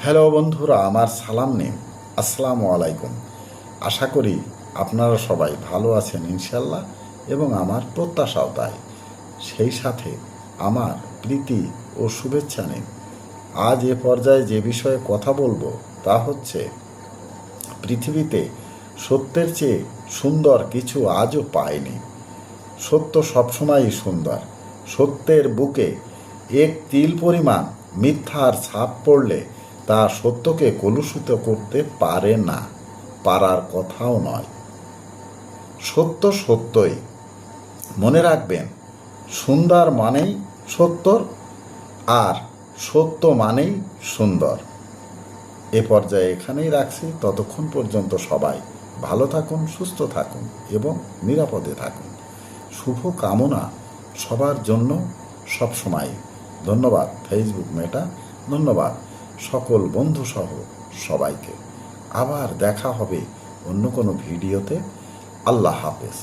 Hello বন্ধুরা, আমার সালাম নিন। আসসালামু আলাইকুম। আশা করি আপনারা সবাই ভালো আছেন ইনশাল্লাহ, এবং আমার প্রত্যাশাও তাই। সেই সাথে আমার প্রীতি ও শুভেচ্ছা নিন। আজ এ পর্যায়ে যে বিষয়ে কথা বলবো তা হচ্ছে, পৃথিবীতে সত্যের চেয়ে সুন্দর কিছু আজও পায়নি। সত্য সবসময়ই সুন্দর। সত্যের বুকে এক তিল পরিমাণ মিথ্যার ছাপ পড়লে তা সত্যকে কলুষিত করতে পারে না, পারার কথাও নয়। সত্য সত্যই, মনে রাখবেন। সুন্দর মানেই সত্য, আর সত্য মানেই সুন্দর। এ পর্যায়ে এখানেই রাখছি। ততক্ষণ পর্যন্ত সবাই ভালো থাকুন, সুস্থ থাকুন এবং নিরাপদে থাকুন। শুভ কামনা সবার জন্য সবসময়। ধন্যবাদ ফেসবুক মেটা, ধন্যবাদ সকল বন্ধুসহ সবাইকে। আবার দেখা হবে অন্য কোনো ভিডিওতে। আল্লাহ হাফেজ।